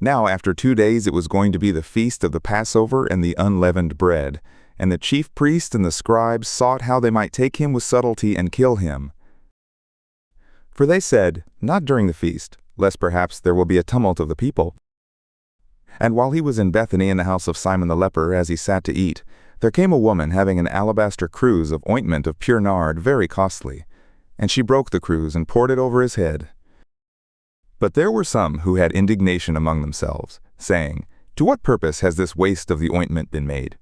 Now after 2 days it was going to be the feast of the Passover and the unleavened bread, and the chief priests and the scribes sought how they might take him with subtlety and kill him. For they said, Not during the feast, lest perhaps there will be a tumult of the people. And while he was in Bethany in the house of Simon the leper, as he sat to eat, there came a woman having an alabaster cruse of ointment of pure nard, very costly. And she broke the cruse and poured it over his head. But there were some who had indignation among themselves, saying, To what purpose has this waste of the ointment been made?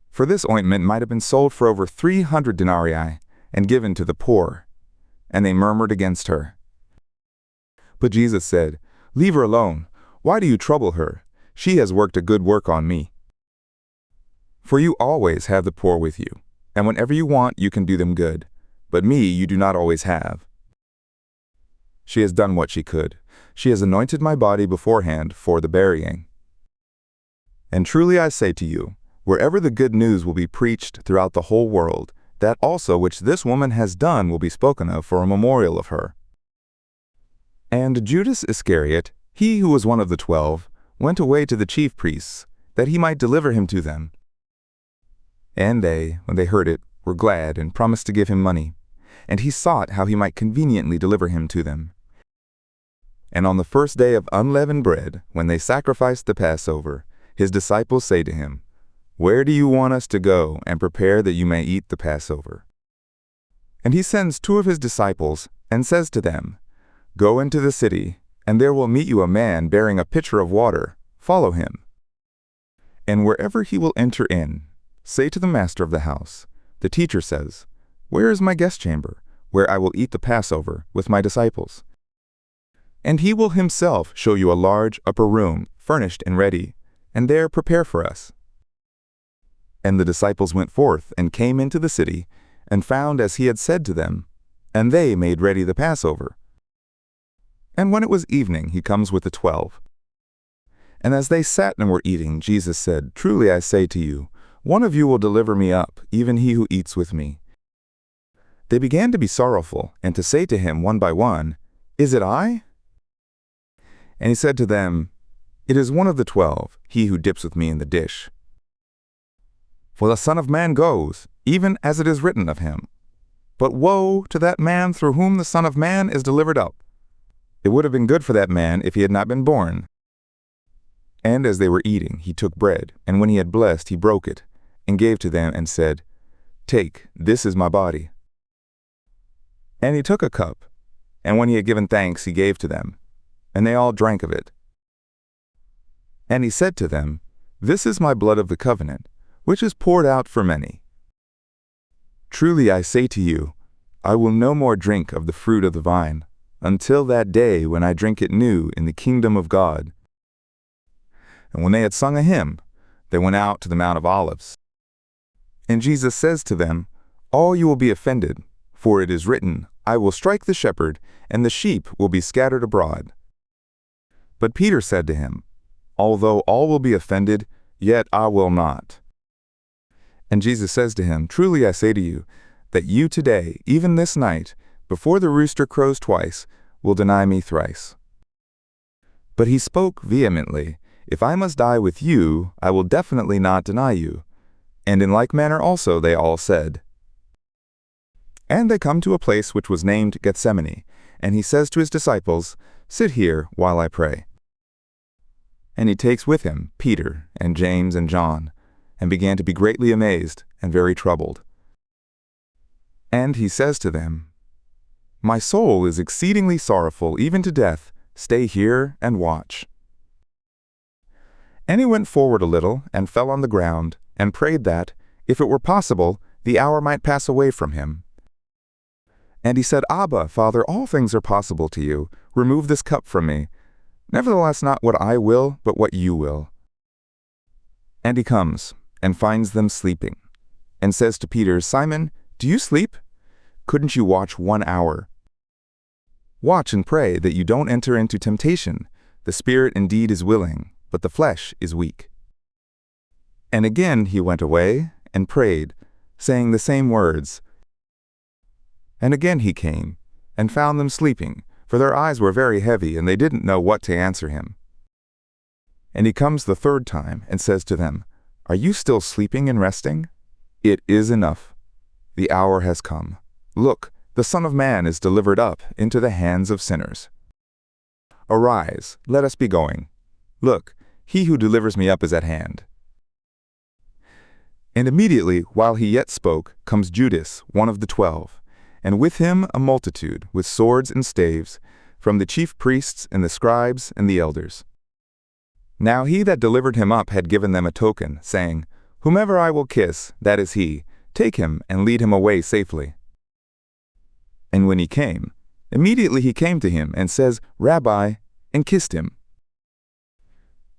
For this ointment might have been sold for over 300 denarii, and given to the poor. And they murmured against her. But Jesus said, Leave her alone. Why do you trouble her? She has worked a good work on me. For you always have the poor with you, and whenever you want you can do them good, but me you do not always have. She has done what she could. She has anointed my body beforehand for the burying. And truly I say to you, wherever the good news will be preached throughout the whole world, that also which this woman has done will be spoken of for a memorial of her. And Judas Iscariot, he who was one of the 12, went away to the chief priests, that he might deliver him to them. And they, when they heard it, were glad, and promised to give him money. And he sought how he might conveniently deliver him to them. And on the first day of unleavened bread, when they sacrificed the Passover, his disciples say to him, Where do you want us to go and prepare that you may eat the Passover? And he sends 2 of his disciples, and says to them, Go into the city, and there will meet you a man bearing a pitcher of water. Follow him. And wherever he will enter in, say to the master of the house, The teacher says, Where is my guest chamber, where I will eat the Passover with my disciples? And he will himself show you a large upper room, furnished and ready, and there prepare for us. And the disciples went forth, and came into the city, and found as he had said to them, and they made ready the Passover. And when it was evening, he comes with the 12. And as they sat and were eating, Jesus said, Truly I say to you, one of you will deliver me up, even he who eats with me. They began to be sorrowful, and to say to him one by one, Is it I? And he said to them, It is one of the 12, he who dips with me in the dish. For the Son of Man goes, even as it is written of him. But woe to that man through whom the Son of Man is delivered up. It would have been good for that man if he had not been born. And as they were eating, he took bread, and when he had blessed, he broke it, and gave to them, and said, Take, this is my body. And he took a cup, and when he had given thanks, he gave to them, and they all drank of it. And he said to them, This is my blood of the covenant, which is poured out for many. Truly I say to you, I will no more drink of the fruit of the vine, until that day when I drink it new in the kingdom of God. And when they had sung a hymn, they went out to the Mount of Olives. And Jesus says to them, All you will be offended, for it is written, I will strike the shepherd, and the sheep will be scattered abroad. But Peter said to him, Although all will be offended, yet I will not. And Jesus says to him, Truly I say to you, that you today, even this night, before the rooster crows twice, will deny me thrice. But he spoke vehemently, If I must die with you, I will definitely not deny you. And in like manner also they all said. And they come to a place which was named Gethsemane, and he says to his disciples, Sit here while I pray. And he takes with him Peter and James and John, and began to be greatly amazed and very troubled. And he says to them, My soul is exceedingly sorrowful, even to death. Stay here and watch. And he went forward a little, and fell on the ground, and prayed that, if it were possible, the hour might pass away from him. And he said, Abba, Father, all things are possible to you. Remove this cup from me. Nevertheless, not what I will, but what you will. And he comes, and finds them sleeping, and says to Peter, Simon, do you sleep? Couldn't you watch 1 hour? Watch and pray that you don't enter into temptation. The spirit indeed is willing, but the flesh is weak. And again he went away, and prayed, saying the same words. And again he came, and found them sleeping, for their eyes were very heavy, and they didn't know what to answer him. And he comes the third time and says to them, "Are you still sleeping and resting? It is enough. The hour has come. Look, the Son of Man is delivered up into the hands of sinners. Arise, let us be going. Look, he who delivers me up is at hand." And immediately, while he yet spoke, comes Judas, one of the 12, and with him a multitude, with swords and staves, from the chief priests and the scribes and the elders. Now he that delivered him up had given them a token, saying, "Whomever I will kiss, that is he. Take him and lead him away safely." And when he came, immediately he came to him and says, "Rabbi," and kissed him.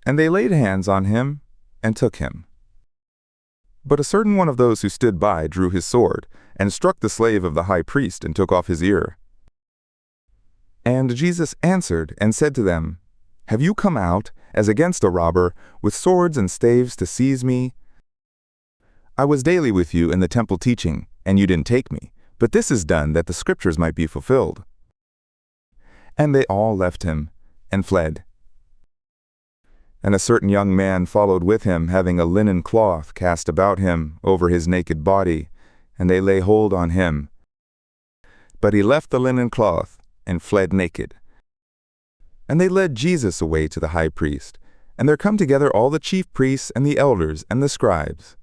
And they laid hands on him and took him. But a certain one of those who stood by drew his sword, and struck the slave of the high priest, and took off his ear. And Jesus answered and said to them, "Have you come out, as against a robber, with swords and staves to seize me? I was daily with you in the temple teaching, and you didn't take me, but this is done that the scriptures might be fulfilled." And they all left him, and fled. And a certain young man followed with him, having a linen cloth cast about him over his naked body, and they lay hold on him. But he left the linen cloth, and fled naked. And they led Jesus away to the high priest, and there come together all the chief priests and the elders and the scribes.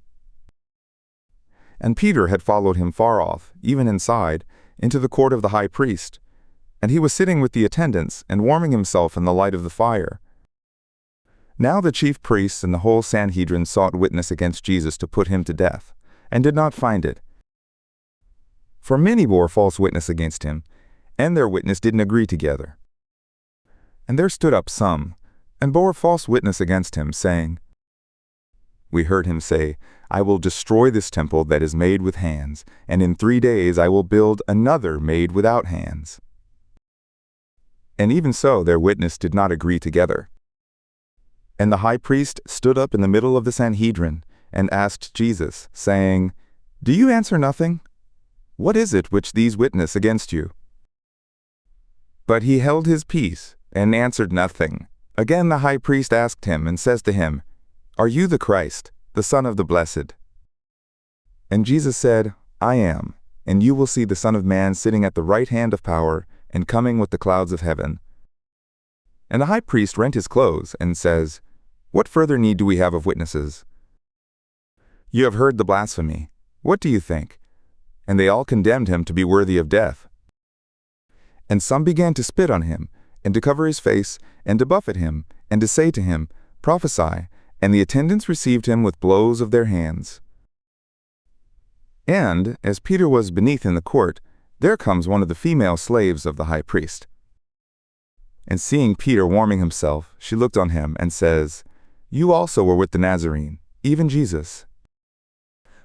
And Peter had followed him far off, even inside, into the court of the high priest, and he was sitting with the attendants and warming himself in the light of the fire. Now the chief priests and the whole Sanhedrin sought witness against Jesus to put him to death, and did not find it. For many bore false witness against him, and their witness didn't agree together. And there stood up some, and bore false witness against him, saying, "We heard him say, I will destroy this temple that is made with hands, and in 3 days I will build another made without hands." And even so their witness did not agree together. And the high priest stood up in the middle of the Sanhedrin, and asked Jesus, saying, "Do you answer nothing? What is it which these witness against you?" But he held his peace, and answered nothing. Again the high priest asked him, and says to him, "Are you the Christ, the Son of the Blessed?" And Jesus said, "I am, and you will see the Son of Man sitting at the right hand of power, and coming with the clouds of heaven." And the high priest rent his clothes, and says, "What further need do we have of witnesses? You have heard the blasphemy. What do you think?" And they all condemned him to be worthy of death. And some began to spit on him, and to cover his face, and to buffet him, and to say to him, "Prophesy." And the attendants received him with blows of their hands. And, as Peter was beneath in the court, there comes one of the female slaves of the high priest. And seeing Peter warming himself, she looked on him, and says, "You also were with the Nazarene, even Jesus."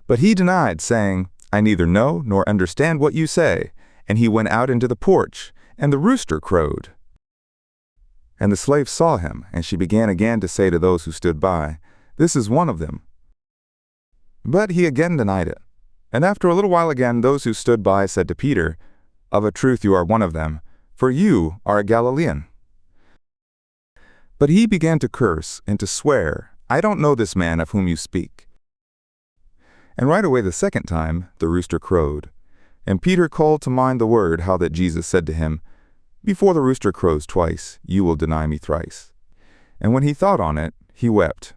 But he denied, saying, "I neither know nor understand what you say." And he went out into the porch, and the rooster crowed. And the slave saw him, and she began again to say to those who stood by, "This is one of them." But he again denied it. And after a little while again those who stood by said to Peter, "Of a truth you are one of them, for you are a Galilean." But he began to curse and to swear, "I don't know this man of whom you speak." And right away the second time the rooster crowed. And Peter called to mind the word how that Jesus said to him, "Before the rooster crows twice, you will deny me thrice." And when he thought on it, he wept.